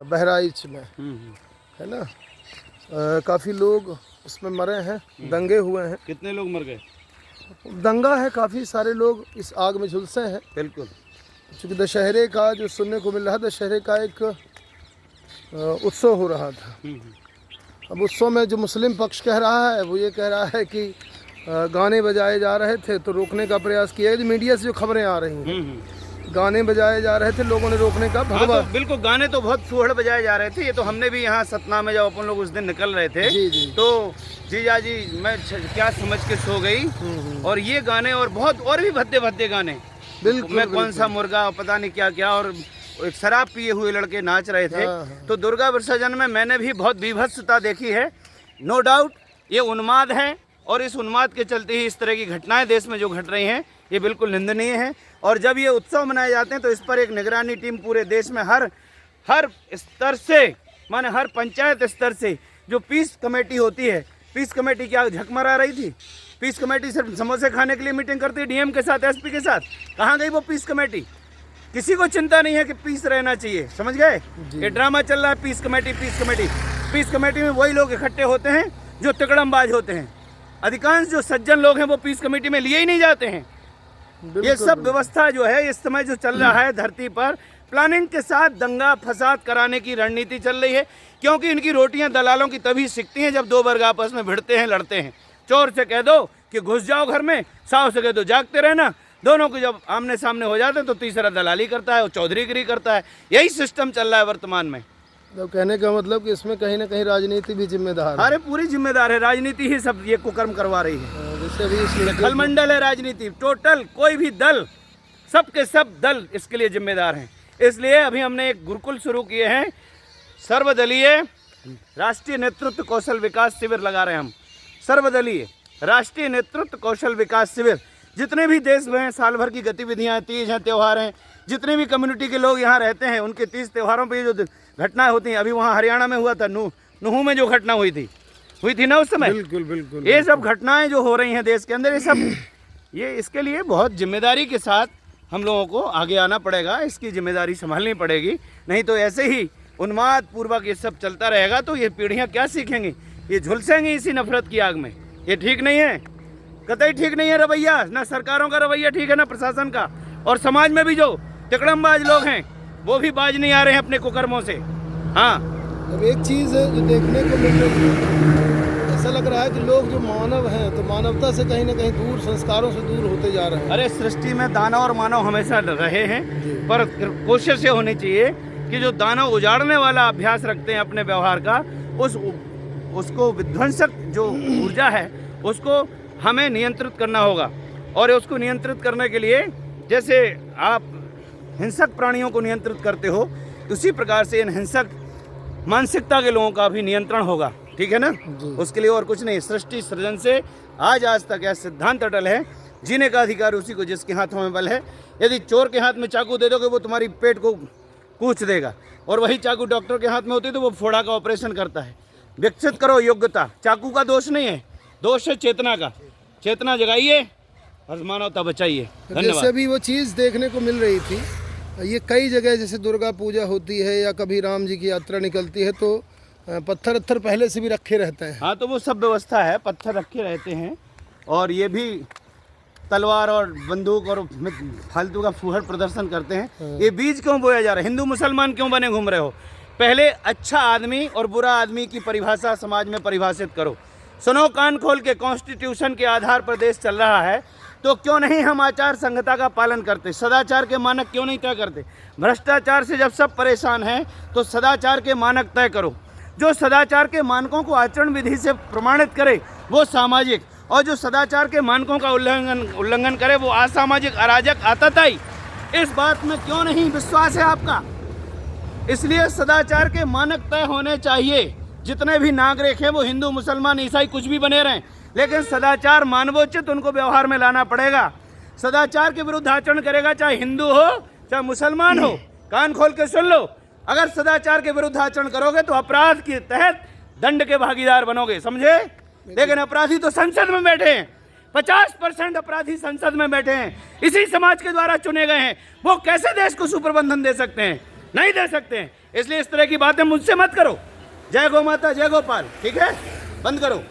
बहराइच में, है ना। काफ़ी लोग उसमें मरे हैं, दंगे हुए हैं। कितने लोग मर गए? दंगा है, काफ़ी सारे लोग इस आग में झुलसे हैं। बिल्कुल, क्योंकि दशहरे का जो सुनने को मिल रहा है, दशहरे का एक उत्सव हो रहा था। अब उत्सव में जो मुस्लिम पक्ष कह रहा है वो ये कह रहा है कि गाने बजाए जा रहे थे तो रोकने का प्रयास किया। मीडिया से जो खबरें आ रही हैं, गाने बजाए जा रहे थे, लोगों ने रोकने का तो बिल्कुल गाने तो बहुत फूहड़ बजाए जा रहे थे। ये तो हमने भी यहाँ सतना में जब अपन लोग उस दिन निकल रहे थे जी। तो जीजा जी मैं क्या समझ के सो गई। और ये गाने और बहुत और भी भद्दे भद्दे गाने, बिल्कुल मैं कौन सा मुर्गा पता नहीं क्या क्या, और एक शराब पिए हुए लड़के नाच रहे थे। तो दुर्गा विसर्जन में मैंने भी बहुत बीभत्सता देखी है। नो डाउट ये उन्माद है, और इस उन्माद के चलते ही इस तरह की घटनाएं देश में जो घट रही हैं ये बिल्कुल निंदनीय है। और जब ये उत्सव मनाए जाते हैं तो इस पर एक निगरानी टीम पूरे देश में हर स्तर से, माने हर पंचायत स्तर से जो पीस कमेटी होती है, पीस कमेटी क्या झकमरा रही थी? पीस कमेटी सिर्फ समोसे खाने के लिए मीटिंग करती है डीएम के साथ, एसपी के साथ। कहाँ गई वो पीस कमेटी? किसी को चिंता नहीं है कि पीस रहना चाहिए, समझ गए? ये ड्रामा चल रहा है peace committee peace committee. Peace committee में वही लोग इकट्ठे होते हैं जो तिकड़मबाज होते हैं। अधिकांश जो सज्जन लोग हैं वो पीस कमेटी में लिए ही नहीं जाते हैं। ये सब व्यवस्था जो है इस समय जो चल रहा है धरती पर, प्लानिंग के साथ दंगा फसाद कराने की रणनीति चल रही है। क्योंकि इनकी रोटियां दलालों की तभी सिकती हैं जब दो वर्ग आपस में भिड़ते हैं, लड़ते हैं। चोर से कह दो कि घुस जाओ घर में, साहु से कह दो जागते रहना। दोनों को जब आमने सामने हो जाते हैं तो तीसरा दलाली करता है और चौधरीगिरी करता है। यही सिस्टम चल रहा है वर्तमान में। तो कहने का मतलब कि इसमें कहीं ना कहीं राजनीति भी जिम्मेदार है। अरे पूरी जिम्मेदार है, राजनीति ही सब ये कुकर्म करवा रही है। जैसे भी खलमंडल है राजनीति, टोटल कोई भी दल, सब के सब दल इसके लिए जिम्मेदार हैं। इसलिए अभी हमने एक गुरुकुल शुरू किए हैं, सर्वदलीय राष्ट्रीय नेतृत्व कौशल विकास शिविर लगा रहे हैं हम। सर्वदलीय राष्ट्रीय नेतृत्व कौशल विकास शिविर, जितने भी देश में हैं, साल भर की गतिविधियां, तीज हैं, त्यौहार हैं, जितने भी कम्युनिटी के लोग यहाँ रहते हैं उनके तीज त्योहारों पर जो घटनाएं होती हैं, अभी वहाँ हरियाणा में हुआ था, नूहू में जो घटना हुई थी ना उस समय। बिल्कुल ये सब घटनाएं जो हो रही हैं देश के अंदर, ये इसके लिए बहुत जिम्मेदारी के साथ हम लोगों को आगे आना पड़ेगा। इसकी जिम्मेदारी संभालनी पड़ेगी, नहीं तो ऐसे ही उन्माद पूर्वक ये सब चलता रहेगा तो ये पीढ़ियां क्या सीखेंगी? ये झुलसेंगी इसी नफरत की आग में। ये ठीक नहीं है, कतई ठीक नहीं है रवैया। ना सरकारों का रवैया ठीक है, ना प्रशासन का। और समाज में भी जो तिकड़मबाज लोग हैं वो भी बाज नहीं आ रहे हैं अपने कुकर्मों से। हाँ, अब एक चीज़ है जो देखने को मिल रही है, ऐसा लग रहा है कि लोग जो मानव हैं तो मानवता से कहीं ना कहीं दूर, संस्कारों से दूर होते जा रहे हैं। अरे सृष्टि में दानव और मानव हमेशा रहे हैं, पर कोशिश ये होनी चाहिए कि जो दानव उजाड़ने वाला अभ्यास रखते हैं अपने व्यवहार का, उसको विध्वंसक जो ऊर्जा है उसको हमें नियंत्रित करना होगा। और उसको नियंत्रित करने के लिए जैसे आप हिंसक प्राणियों को नियंत्रित करते हो, उसी प्रकार से इन हिंसक मानसिकता के लोगों का भी नियंत्रण होगा। ठीक है ना? उसके लिए और कुछ नहीं। सृष्टि सृजन से आज तक यह सिद्धांत अटल है, जीने का अधिकार उसी को जिसके हाथों में बल है। यदि चोर के हाथ में चाकू दे दोगे वो तुम्हारी पेट को कूच देगा, और वही चाकू डॉक्टर के हाथ में होती है तो वो फोड़ा का ऑपरेशन करता है। विकसित करो योग्यता, चाकू का दोष नहीं है, दोष है चेतना का। चेतना जगाइए और मानवता बचाइए। जैसे भी वो चीज़ देखने को मिल रही थी, ये कई जगह जैसे दुर्गा पूजा होती है या कभी राम जी की यात्रा निकलती है तो पत्थर पहले से भी रखे रहते हैं। हाँ, तो वो सब व्यवस्था है, पत्थर रखे रहते हैं। और ये भी तलवार और बंदूक और फालतू का फूहड़ प्रदर्शन करते हैं। ये बीज क्यों बोया जा रहा है? हिंदू मुसलमान क्यों बने घूम रहे हो? पहले अच्छा आदमी और बुरा आदमी की परिभाषा समाज में परिभाषित करो। सुनो कान खोल के, कॉन्स्टिट्यूशन के आधार पर देश चल रहा है तो क्यों नहीं हम आचार संहिता का पालन करते? सदाचार के मानक क्यों नहीं तय करते? भ्रष्टाचार से जब सब परेशान हैं तो सदाचार के मानक तय करो। जो सदाचार के मानकों को आचरण विधि से प्रमाणित करे वो सामाजिक, और जो सदाचार के मानकों का उल्लंघन करे वो असामाजिक, अराजक, आतताई। इस बात में क्यों नहीं विश्वास है आपका? इसलिए सदाचार के मानक तय होने चाहिए। जितने भी नागरिक हैं वो हिंदू, मुसलमान, ईसाई कुछ भी बने रहें, लेकिन सदाचार मानवोचित उनको व्यवहार में लाना पड़ेगा। सदाचार के विरुद्ध आचरण करेगा चाहे हिंदू हो चाहे मुसलमान हो, कान खोल के सुन लो। अगर सदाचार के विरुद्ध आचरण करोगे तो अपराध के तहत दंड के भागीदार बनोगे, समझे? लेकिन अपराधी तो संसद में बैठे हैं, 50% अपराधी संसद में बैठे हैं, इसी समाज के द्वारा चुने गए हैं। वो कैसे देश को सुप्रबंधन दे सकते हैं? नहीं दे सकते हैं। इसलिए इस तरह की बातें मुझसे मत करो। जय गौ माता, जय गोपाल। ठीक है, बंद करो।